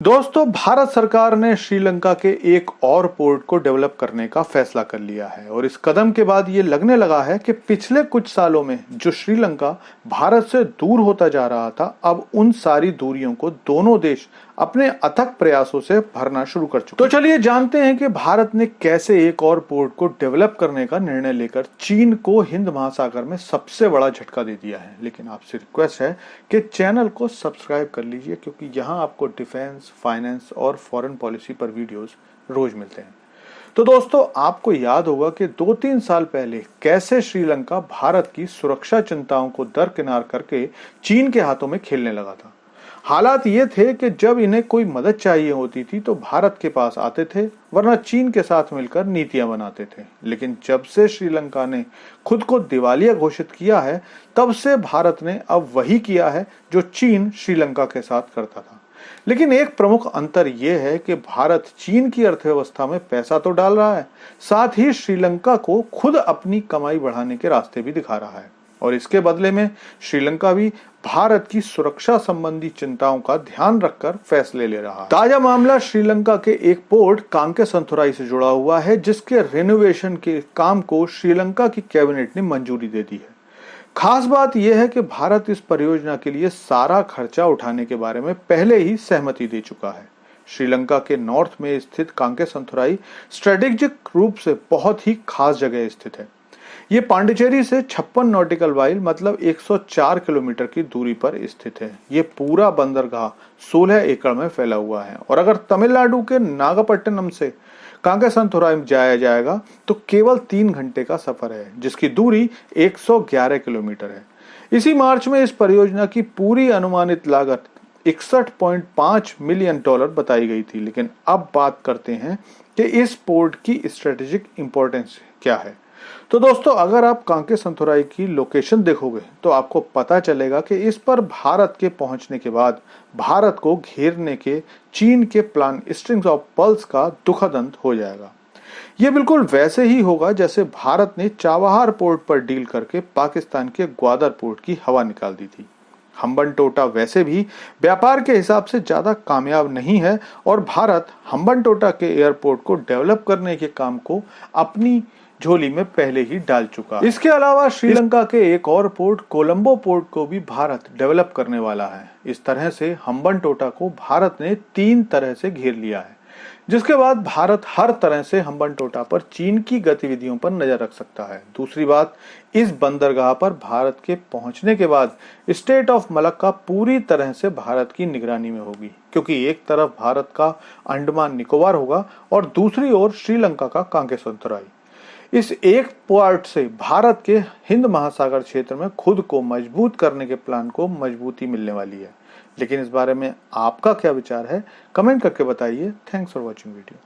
दोस्तों, भारत सरकार ने श्रीलंका के एक और पोर्ट को डेवलप करने का फैसला कर लिया है और इस कदम के बाद ये लगने लगा है कि पिछले कुछ सालों में जो श्रीलंका भारत से दूर होता जा रहा था, अब उन सारी दूरियों को दोनों देश अपने अथक प्रयासों से भरना शुरू कर चुके हैं। तो चलिए जानते हैं कि भारत ने कैसे एक और पोर्ट को डेवलप करने का निर्णय लेकर चीन को हिंद महासागर में सबसे बड़ा झटका दे दिया है। लेकिन आपसे रिक्वेस्ट है कि चैनल को सब्सक्राइब कर लीजिए, क्योंकि यहाँ आपको डिफेंस, फाइनेंस और फॉरेन पॉलिसी पर वीडियोस रोज मिलते हैं। तो दोस्तों, आपको याद होगा कि 2-3 साल पहले कैसे श्रीलंका भारत की सुरक्षा चिंताओं को दरकिनार करके चीन के हाथों में खेलने लगा था। हालात ये थे कि जब इन्हें कोई मदद चाहिए होती थी तो भारत के पास आते थे, वरना चीन के साथ मिलकर नीतियां बनाते थे। लेकिन जब से श्रीलंका ने खुद को दिवालिया घोषित किया है, तब से भारत ने अब वही किया है जो चीन श्रीलंका के साथ करता था। लेकिन एक प्रमुख अंतर यह है कि भारत चीन की अर्थव्यवस्था में पैसा तो डाल रहा है, साथ ही श्रीलंका को खुद अपनी कमाई बढ़ाने के रास्ते भी दिखा रहा है और इसके बदले में श्रीलंका भी भारत की सुरक्षा संबंधी चिंताओं का ध्यान रखकर फैसले ले रहा है। ताजा मामला श्रीलंका के एक पोर्ट कांकेसंथुराई से जुड़ा हुआ है, जिसके रेनोवेशन के काम को श्रीलंका की कैबिनेट ने मंजूरी दे दी है। खास बात यह है कि भारत इस परियोजना के लिए सारा खर्चा उठाने के बारे में पहले ही सहमति दे चुका है। श्रीलंका के नॉर्थ में स्थित कांकेसंथुराई स्ट्रेटेजिक रूप से बहुत ही खास जगह स्थित है। ये पांडिचेरी से 56 नॉटिकल माइल मतलब 104 किलोमीटर की दूरी पर स्थित है। ये पूरा बंदरगाह 16 एकड़ में फैला हुआ है और अगर तमिलनाडु के नागपट्टनम से कांकेसंथुराई जाया जाएगा तो केवल 3 घंटे का सफर है, जिसकी दूरी 111 किलोमीटर है। इसी मार्च में इस परियोजना की पूरी अनुमानित लागत $61.5 मिलियन बताई गई थी। लेकिन अब बात करते हैं कि इस पोर्ट की स्ट्रेटेजिक इंपॉर्टेंस क्या है। तो दोस्तों, अगर आप कांकेसंथुराई की लोकेशन देखोगे तो आपको पता चलेगा कि इस पर भारत के पहुंचने के बाद भारत को घेरने के चीन के प्लान स्ट्रिंग्स ऑफ पर्ल्स का दुखद अंत हो जाएगा। यह बिल्कुल वैसे ही होगा जैसे भारत ने चाबहार पोर्ट पर डील करके पाकिस्तान के ग्वादर पोर्ट की हवा निकाल दी थी। हम्बनटोटा वैसे भी व्यापार के हिसाब से ज्यादा कामयाब नहीं है और भारत हम्बनटोटा के एयरपोर्ट को डेवलप करने के काम को अपनी झोली में पहले ही डाल चुका। इसके अलावा श्रीलंका के एक और पोर्ट कोलंबो पोर्ट को भी भारत डेवलप करने वाला है। इस तरह से हम्बनटोटा को भारत ने 3 तरह से घेर लिया है, जिसके बाद भारत हर तरह से हम्बनटोटा पर चीन की गतिविधियों पर नजर रख सकता है। दूसरी बात, इस बंदरगाह पर भारत के पहुंचने के बाद स्टेट ऑफ मलक्का पूरी तरह से भारत की निगरानी में होगी, क्योंकि एक तरफ भारत का अंडमान निकोबार होगा और दूसरी ओर श्रीलंका का कांकेसंथुराई। इस एक पोर्ट से भारत के हिंद महासागर क्षेत्र में खुद को मजबूत करने के प्लान को मजबूती मिलने वाली है। लेकिन इस बारे में आपका क्या विचार है, कमेंट करके बताइए। Thanks for watching video.